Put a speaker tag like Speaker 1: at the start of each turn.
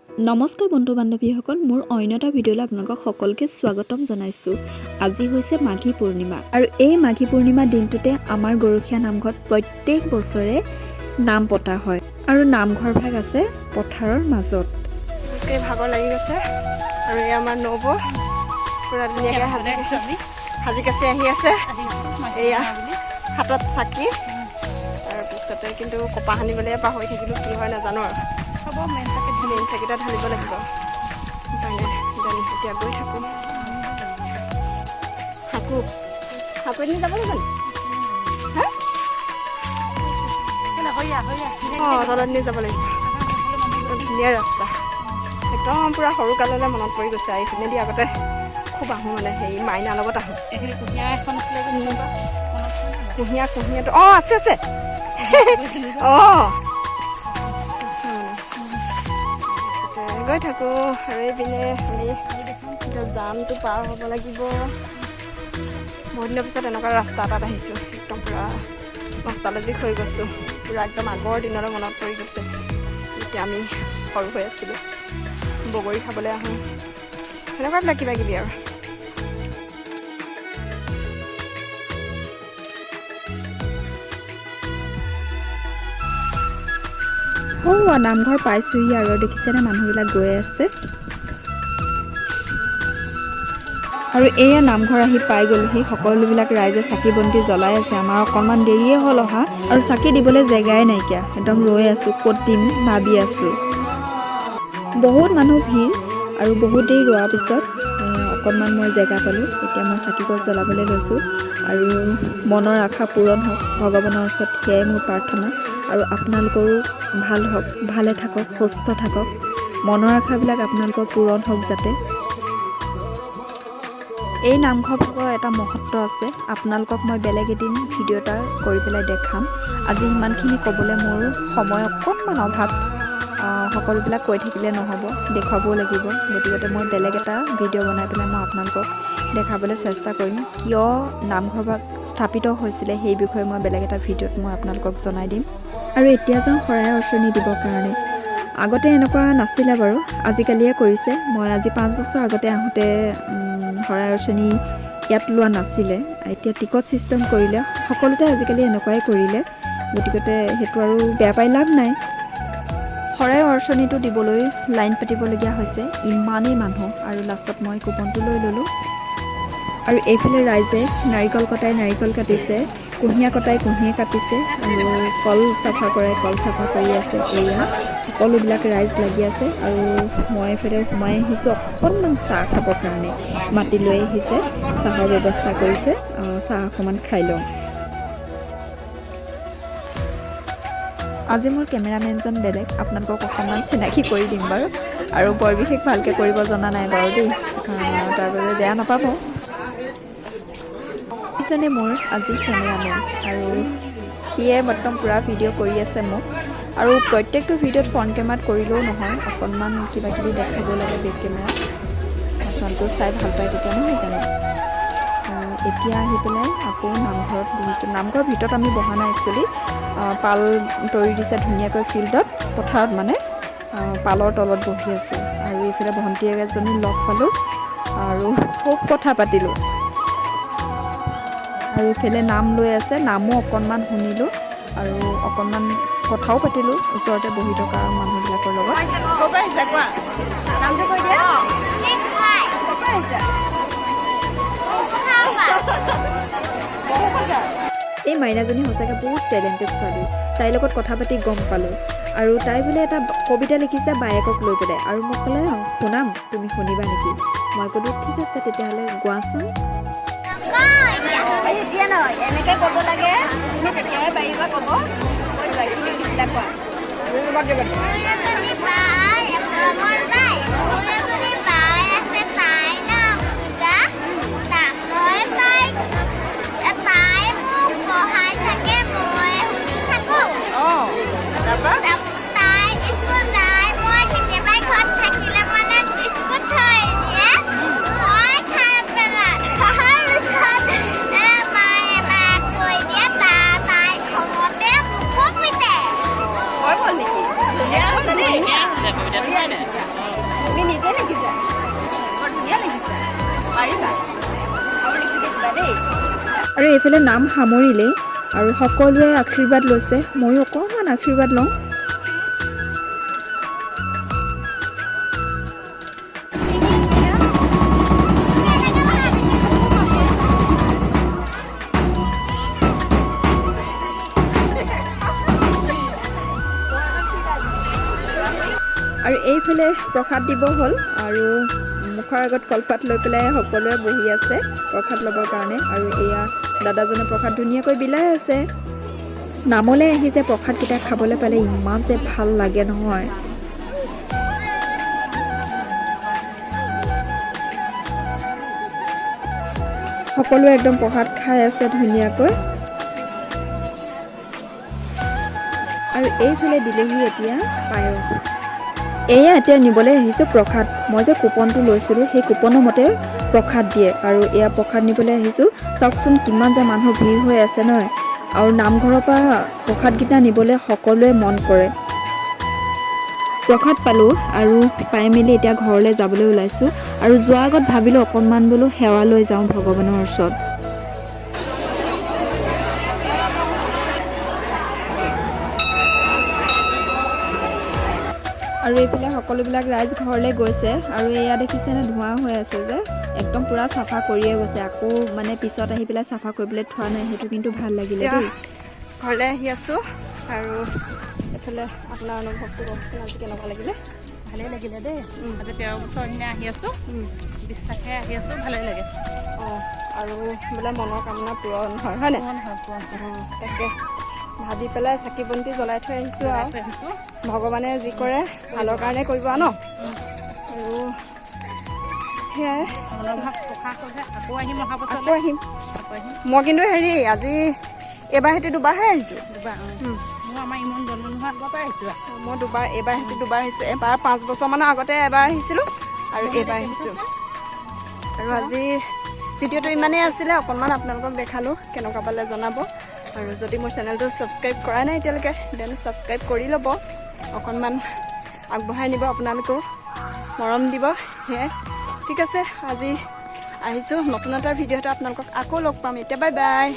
Speaker 1: নমস্কাৰ বন্ধু বান্ধৱীসকল, মোৰ অন্য এটা ভিডিঅ'লৈ আপোনালোকক সকলোকে স্বাগতম জনাইছোঁ। আজি হৈছে মাঘী পূৰ্ণিমা আৰু এই মাঘী পূৰ্ণিমা দিনটোতে আমাৰ গৰখীয়া নামঘৰত প্ৰত্যেক বছৰে নাম পতা হয় আৰু নামঘৰ ভাগ আছে পথাৰৰ মাজত।
Speaker 2: ভাগৰ লাগি গৈছে আৰু এই আমাৰ নব পুৰা ধুনীয়াকৈ সাজি কাচি আহি আছে। এয়া হাতত চাকি, তাৰপিছতে কিন্তু কপা সানিবলৈ পাহৰি থাকিলোঁ, কি হয় নাজানো আৰু। মেইন চাকিটা ঢালিব লাগিব। এতিয়া গৈ থাকোঁ। হাকুনি যাব লাগিব তলত নি যাব লাগিব। ধুনীয়া ৰাস্তা, একদম পূৰা সৰু কাললৈ মনত পৰি গৈছে। এইপিনেদি আগতে খুব আহোঁ, মানে হেৰি মাইনাৰ লগত আহোঁ। কুঁহিয়াৰটো আছে গৈ থাকোঁ। আৰু এইপিনে আমি এতিয়া জামটো পাৰ হ'ব লাগিব। বহুত দিনৰ পিছত এনেকুৱা ৰাস্তা এটাত আহিছোঁ। একদম পূৰা নষ্টালজিক হৈ গৈছোঁ, পূৰা একদম আগৰ দিনলৈ মনত পৰি গৈছে। এতিয়া আমি সৰু হৈ আছিলোঁ, বগৰী খাবলৈ আহোঁ, সেনেকুৱাবিলাক কিবা কিবি আৰু।
Speaker 1: নামঘৰ পাইছোঁহি আৰু দেখিছেনে মানুহবিলাক গৈ আছে। আৰু এয়া নামঘৰ আহি পাই গ'লোহি। সকলোবিলাক ৰাইজে চাকি বন্তি জ্বলাই আছে। আমাৰ অকণমান দেৰিয়ে হ'ল অহা, আৰু চাকি দিবলৈ জেগাই নাইকিয়া। একদম ৰৈ আছোঁ, ক'ত দিম ভাবি আছোঁ। বহুত মানুহ ভিৰ, আৰু বহুত দেৰি ৰোৱাৰ পিছত অকণমান মই জেগা পালোঁ। এতিয়া মই চাকি গছ জ্বলাবলৈ লৈছোঁ আৰু মনৰ আশা পূৰণ হওক ভগৱানৰ ওচৰত, সেয়াই মোৰ প্ৰাৰ্থনা। আৰু আপোনালোকৰো ভাল হওক, ভালে থাকক, সুস্থ থাকক, মনৰ আশাবিলাক আপোনালোকৰ পূৰণ হওক যাতে। এই নামঘৰবোৰৰ এটা মহত্ব আছে, আপোনালোকক মই বেলেগ এদিন ভিডিঅ' এটা কৰি পেলাই দেখাম। আজি ইমানখিনি ক'বলৈ মোৰ সময় অকণমান অভাৱ। সকলোবিলাক কৈ থাকিলে নহ'ব, দেখুৱাবও লাগিব। গতিকে মই বেলেগ এটা ভিডিঅ' বনাই পেলাই মই আপোনালোকক দেখাবলৈ চেষ্টা কৰিম। কিয় নামঘৰ ভাগ স্থাপিত হৈছিলে সেই বিষয়ে মই বেলেগ এটা ভিডিঅ'ত মই আপোনালোকক জনাই দিম। আৰু এতিয়া যাওঁ শৰাই অৰ্চনী দিবৰ কাৰণে। আগতে এনেকুৱা নাছিলে বাৰু, আজিকালিয়ে কৰিছে। মই আজি 5 বছৰ আগতে আহোঁতে শৰাই অৰ্চনী ইয়াত লোৱা নাছিলে। এতিয়া টিকট ছিষ্টেম কৰিলে, সকলোতে আজিকালি এনেকুৱাই কৰিলে। গতিকে সেইটো আৰু বেয়া পাই লাভ নাই। শৰাই অৰ্চনীটো দিবলৈ লাইন পাতিবলগীয়া হৈছে, ইমানেই মানুহ। আৰু লাষ্টত মই কুপনটো লৈ ল'লোঁ। আৰু এইফালে ৰাইজে নাৰিকল কটাই নাৰিকল কাটিছে, কুঁহিয়াৰ কটাই কুঁহিয়াৰ কাটিছে, আৰু কল চাফা কৰাই কল চাফা কৰি আছে। এয়া সকলোবিলাক ৰাইজ লাগি আছে। আৰু মই এইফালে সোমাই আহিছোঁ অকণমান চাহ খাবৰ কাৰণে। মাতি লৈ আহিছে, চাহৰ ব্যৱস্থা কৰিছে, চাহ অকণমান খাই লওঁ। আজি মোৰ কেমেৰামেনজন বেলেগ, আপোনালোকক অকণমান চিনাকি কৰি দিম বাৰু। আৰু বৰ বিশেষ ভালকৈ কৰিব জনা নাই বাৰু দেই, তাৰ বাবে বেয়া নাপাব। ইজনে মোৰ আজি কেমেৰামেন, আৰু সিয়ে বৰ্তমান পূৰা ভিডিঅ' কৰি আছে মোক। আৰু প্ৰত্যেকটো ভিডিঅ'ত ফ্ৰণ্ট কেমেৰাত কৰিলেও নহয়, অকণমান কিবা কিবি দেখাব লাগে বেক কেমেৰাত। আপোনালোকেও চাই ভাল পায় তেতিয়া, নহয় জানো। এতিয়া আহি পেলাই আকৌ নামঘৰত বহিছোঁ। নামঘৰৰ ভিতৰত আমি বহা নাই একচুৱেলি, পাল তৰি দিছে ধুনীয়াকৈ ফিল্ডত, পথাৰত মানে পালৰ তলত বহি আছোঁ। আৰু এইফালে ভণ্টি এজনী লগ পালোঁ আৰু খুব কথা পাতিলোঁ। আৰু এইফালে নাম লৈ আছে, নামো অকণমান শুনিলোঁ আৰু অকণমান কথাও পাতিলোঁ ওচৰতে বহি থকা মানুহবিলাকৰ লগত। এই মাইনাজনী সঁচাকৈ বহুত টেলেণ্টেড ছোৱালী। তাইৰ লগত কথা পাতি গম পালোঁ। আৰু তাই বোলে এটা কবিতা লিখিছে বায়েকক লৈ পেলাই, আৰু মোক ক'লে শুনাম, তুমি শুনিবা নেকি? মই ক'লোঁ ঠিক আছে তেতিয়াহ'লে, গোৱাচোন।
Speaker 2: এতিয়া নহয়, এনেকৈ ক'ব লাগে, তুমি তেতিয়াহে পাৰিবা ক'ব।
Speaker 1: আৰু এইফালে নাম সামৰিলেই আৰু সকলোৱে আশীৰ্বাদ লৈছে, ময়ো অকণমান আশীৰ্বাদ লওঁ। আৰু এইফালে প্ৰসাদ দিব হ'ল আৰু মুখৰ আগত কলপাত লৈ পেলাই সকলোৱে বহি আছে প্ৰসাদ ল'বৰ কাৰণে। আৰু এয়া দাদাজনে প্ৰসাদ ধুনীয়াকৈ বিলাই আছে। নামলৈ আহি যে প্ৰসাদকেইটা খাবলৈ পালে ইমান যে ভাল লাগে নহয়। সকলোৱে একদম প্ৰসাদ খাই আছে ধুনীয়াকৈ। আৰু এইফালে দিলেহি এতিয়া পায়স। এয়া এতিয়া নিবলৈ আহিছোঁ প্ৰসাদ। মই যে কুপনটো লৈছিলোঁ সেই কুপনৰ মতে প্ৰসাদ দিয়ে আৰু এয়া প্ৰসাদ নিবলৈ আহিছোঁ। চাওকচোন কিমান যে মানুহ ভিৰ হৈ আছে নহয়। আৰু নামঘৰৰ পৰা প্ৰসাদকেইটা নিবলৈ সকলোৱে মন কৰে। প্ৰসাদ পালোঁ আৰু পাই মেলি এতিয়া ঘৰলৈ যাবলৈ ওলাইছোঁ। আৰু যোৱাৰ আগত ভাবিলোঁ অকণমান বোলো সেৱা লৈ যাওঁ ভগৱানৰ ওচৰত। আৰু এইফালে সকলোবিলাক ৰাইজ ঘৰলৈ গৈছে আৰু এয়া দেখিছেনে ধোঁৱা হৈ আছে যে একদম পূৰা চাফা কৰিয়ে গৈছে। আকৌ মানে পিছত আহি পেলাই চাফা কৰিবলৈ থোৱা নাই, সেইটো কিন্তু ভাল লাগিলে দেই।
Speaker 2: ঘৰলৈ আহি আছোঁ আৰু এইফালে আপোনাৰ অনুভৱটো কওকচোন, আজি কেনেকুৱা লাগিলে?
Speaker 3: ভালেই লাগিলে দেই। আজি 13 বছৰ দিনে আহি আছোঁ, বিশ্বাসে আহি আছোঁ, ভালেই লাগে।
Speaker 2: অঁ, আৰু বোলে মনৰ কামনা পূৰণ হয়, হয় নাই? তাকে ভাবি পেলাই চাকি বন্তি জ্বলাই থৈ আহিছোঁ আৰু ভগৱানে যি কৰে ভালৰ কাৰণে কৰিব ন। আৰু সেয়াই
Speaker 3: আকৌ আহিম অহা বছৰ
Speaker 2: আকৌ আহিম। মই কিন্তু হেৰি আজি এইবাৰ সৈতে দুবাৰহে আহিছোঁ।
Speaker 3: মোৰ আমাৰ ইমান জন্ম নোহোৱা আগৰ পৰাই আহিছোঁ।
Speaker 2: মই এইবাৰ সৈতে দুবাৰ আহিছোঁ। এবাৰ 5 বছৰমানৰ আগতে এবাৰ আহিছিলোঁ আৰু এইবাৰ আহিছোঁ। আৰু আজি ভিডিঅ'টো ইমানেই আছিলে, অকণমান আপোনালোকক দেখালোঁ, কেনেকুৱা পালে জনাব। আৰু যদি মোৰ চেনেলটো ছাবস্ক্ৰাইব কৰা নাই এতিয়ালৈকে দেন ছাবস্ক্ৰাইব কৰি ল'ব, অকণমান আগবঢ়াই নিব, আপোনালোকেও মৰম দিব। সেয়াই ঠিক আছে, আজি আহিছোঁ নতুন এটা ভিডিঅ'তে আপোনালোকক আকৌ লগ পাম। এতিয়া বাই বাই।